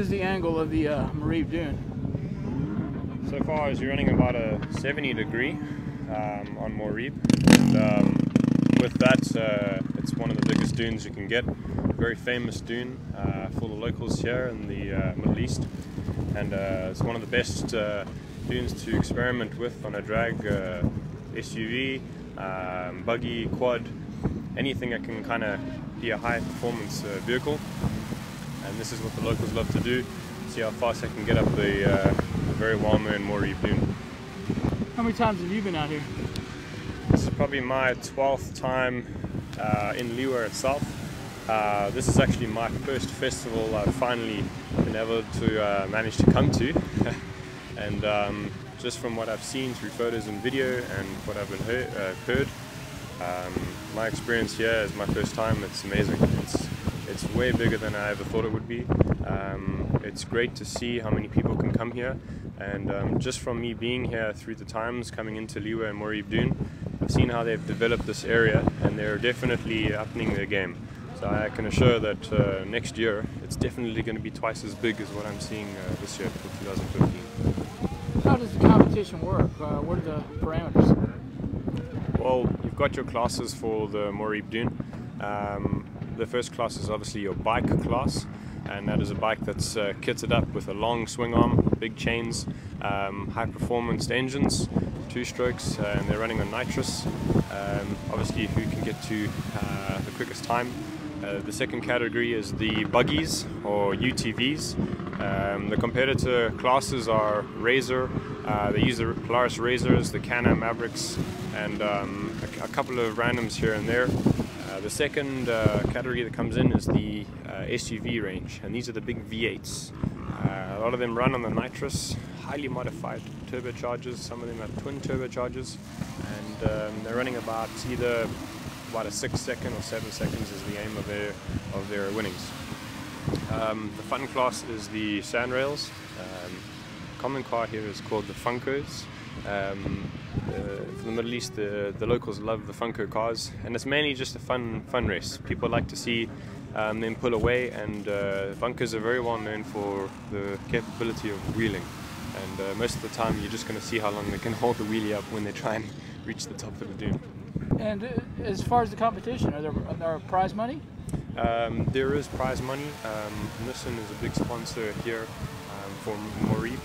is the angle of the Moreeb Dune? So far as you're running about a 70 degree on Moreeb, and with that it's one of the biggest dunes you can get. Very famous dune for the locals here in the Middle East, and it's one of the best dunes to experiment with on a drag SUV, buggy, quad, anything that can kind of be a high performance vehicle. And this is what the locals love to do, see how fast they can get up the very well-known Moreeb Dune. How many times have you been out here? This is probably my 12th time in Liwa itself. This is actually my first festival I've finally been able to manage to come to. And just from what I've seen through photos and video and what I've been heard, my experience here is my first time. It's amazing. It's way bigger than I ever thought it would be. It's great to see how many people can come here, and just from me being here through the times coming into Liwa and Moreeb Dune, I've seen how they've developed this area, and they're definitely upping their game. So I can assure that next year it's definitely going to be twice as big as what I'm seeing this year for 2015. How does the competition work? What are the parameters? Well, you've got your classes for the Moreeb Dune. The first class is obviously your bike class, and that is a bike that's kitted up with a long swing arm, big chains, high performance engines, 2 strokes, and they're running on Nitrous. Obviously who can get to the quickest time. The second category is the buggies or UTVs. The competitor classes are Razor, they use the Polaris Razors, the Can-Am Mavericks, and a couple of randoms here and there. The second category that comes in is the SUV range, and these are the big V8s. A lot of them run on the Nitrous, highly modified turbochargers. Some of them have twin turbochargers, and they're running about either about a 6 second or 7 seconds is the aim of their winnings. The fun class is the sandrails. Common car here is called the Funkos. For the Middle East, the locals love the Funko cars, and it's mainly just a fun race. People like to see them pull away, and Funkos are very well known for the capability of wheeling. And most of the time, you're just going to see how long they can hold the wheelie up when they try and reach the top of the dune. And as far as the competition, are there prize money? There is prize money. Nissan is a big sponsor here for Moreeb.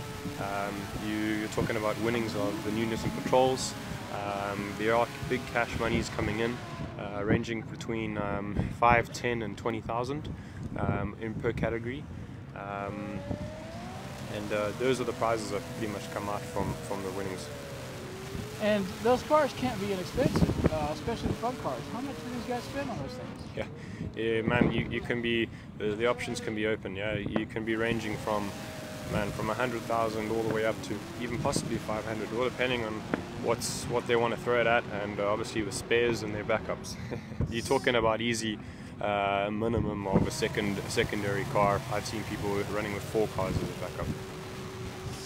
You're talking about winnings of the new Nissan Patrols. There are big cash monies coming in, ranging between 5, 10 and 20,000 in per category. And those are the prizes that pretty much come out from the winnings. And those cars can't be inexpensive, especially the fun cars. How much do these guys spend on those things? Yeah, man, you can be, the options can be open. Yeah, you can be ranging from 100,000 all the way up to even possibly 500, all depending on what they want to throw it at, and obviously the spares and their backups. You're talking about easy minimum of a secondary car. I've seen people running with 4 cars as a backup.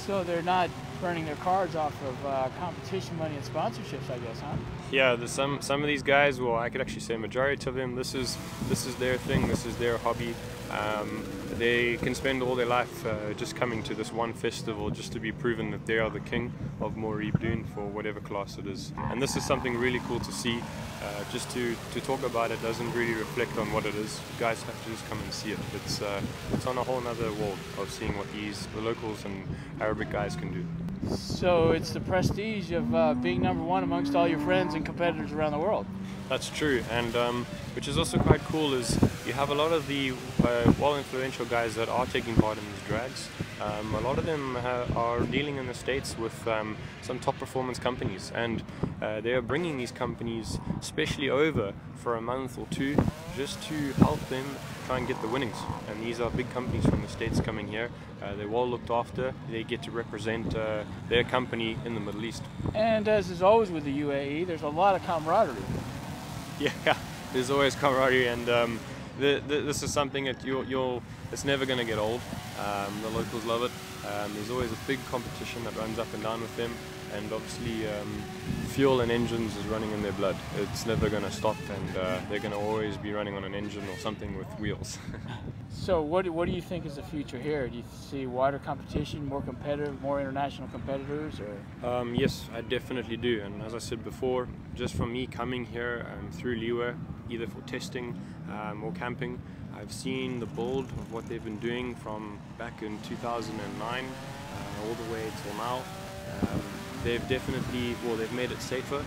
So they're not burning their cars off of competition money and sponsorships, I guess, huh? Yeah, some of these guys, well, I could actually say majority of them, this is their thing, this is their hobby. They can spend all their life just coming to this one festival just to be proven that they are the king of Moreeb Dune for whatever class it is. And this is something really cool to see. Just to talk about it doesn't really reflect on what it is. You guys have to just come and see it. It's on a whole other world of seeing what the locals and Arabic guys can do. So it's the prestige of being #1 amongst all your friends and competitors around the world. That's true, and which is also quite cool is you have a lot of the well-influential guys that are taking part in these drags. A lot of them are dealing in the States with some top performance companies, and they are bringing these companies especially over for a month or 2 just to help them try and get the winnings. And these are big companies from the States coming here. They're well looked after. They get to represent their company in the Middle East. And as is always with the UAE, there's a lot of camaraderie. Yeah, there's always camaraderie, and this is something that it's never going to get old. The locals love it. There's always a big competition that runs up and down with them, and obviously fuel and engines is running in their blood. It's never going to stop, and they're going to always be running on an engine or something with wheels. So what do you think is the future here? Do you see wider competition, more competitive, more international competitors? Or? Yes, I definitely do. And as I said before, just from me coming here through Liwa, either for testing or camping, I've seen the build of what they've been doing from back in 2009 all the way till now. They've definitely, well, they've made it safer.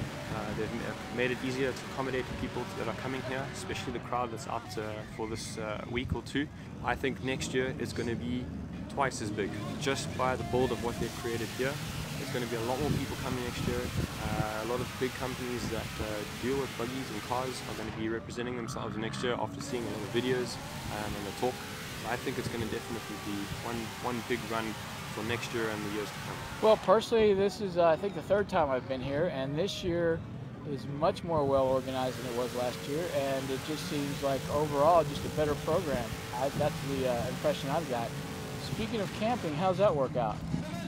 They've made it easier to accommodate people that are coming here, especially the crowd that's out for this week or two. I think next year is going to be twice as big, just by the build of what they've created here. There's going to be a lot more people coming next year. A lot of big companies that deal with buggies and cars are going to be representing themselves next year after seeing a lot of videos and the talk. So I think it's going to definitely be one big run for next year and the years to come. Well, personally, this is I think the third time I've been here, and this year is much more well organized than it was last year, and it just seems like overall just a better program. That's the impression I've got. Speaking of camping, how's that work out?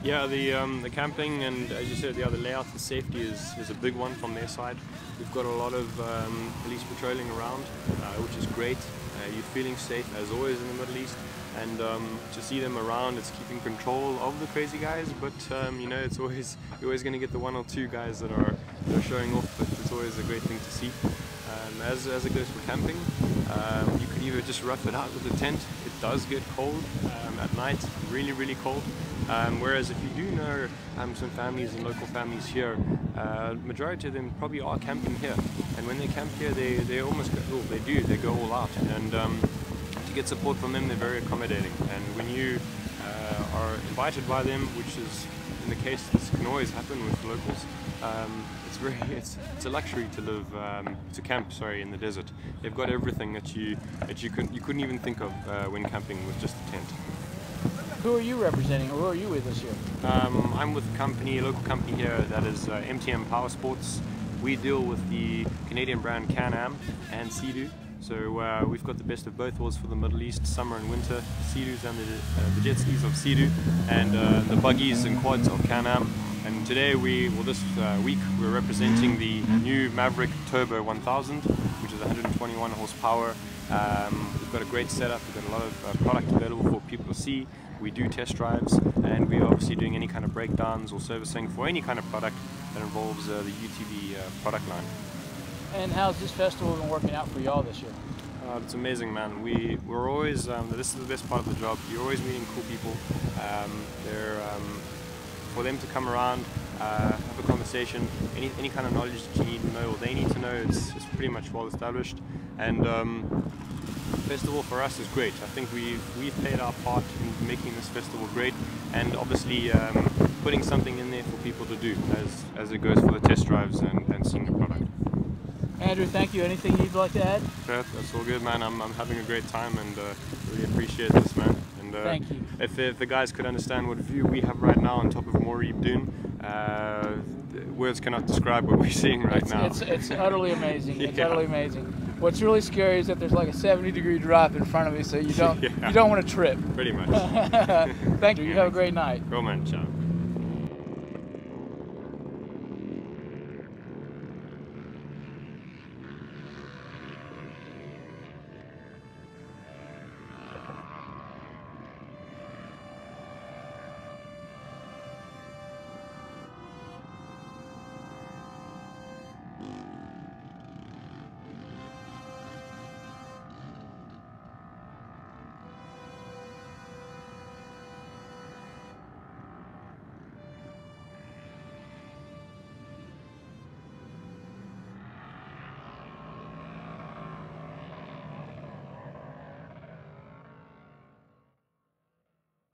Yeah, the camping and, as you said, the layout and safety is a big one from their side. We've got a lot of police patrolling around, which is great. You're feeling safe as always in the Middle East, and to see them around, it's keeping control of the crazy guys. But you know, it's always, you're always going to get the one or two guys that are showing off. But it's always a great thing to see. As it goes for camping, you could either just rough it out with the tent. It does get cold at night, really cold. Whereas if you do know some families and local families here, majority of them probably are camping here. And when they camp here, they almost go, well, they go all out. And to get support from them, they're very accommodating. And when you are invited by them, which is in the case this can always happen with locals, it's a luxury to live to camp in the desert. They've got everything that you couldn't even think of when camping with just a tent. Who are you representing, or who are you with this year? I'm with a local company here that is MTM Power Sports. We deal with the Canadian brand Can-Am and Sea-Doo. So we've got the best of both worlds for the Middle East, summer and winter. Sea-Doos and the jet skis of Sea-Doo, and the buggies and quads of Can-Am. And today, this week, we're representing the new Maverick Turbo 1000, which is 121 horsepower. We've got a great setup. We've got a lot of product available for people to see. We do test drives, and we're obviously doing any kind of breakdowns or servicing for any kind of product that involves the UTV product line. And how's this festival been working out for y'all this year? It's amazing, man. We're always, this is the best part of the job. You're always meeting cool people. For them to come around, have a conversation, any kind of knowledge that you need to know or they need to know, it's pretty much well established. And festival for us is great. I think we've played our part in making this festival great, and obviously putting something in there for people to do as it goes for the test drives and seeing the product. Andrew, thank you. Anything you'd like to add? That's all good, man. I'm having a great time, and really appreciate this, man. And thank you. If the guys could understand what view we have right now on top of Moreeb Dune, words cannot describe what we're seeing right now. It's utterly amazing. It's Yeah. utterly amazing. What's really scary is that there's like a 70-degree drop in front of me, so you don't want to trip. Pretty much. Thank you. You have a great night. Cool, man. Ciao.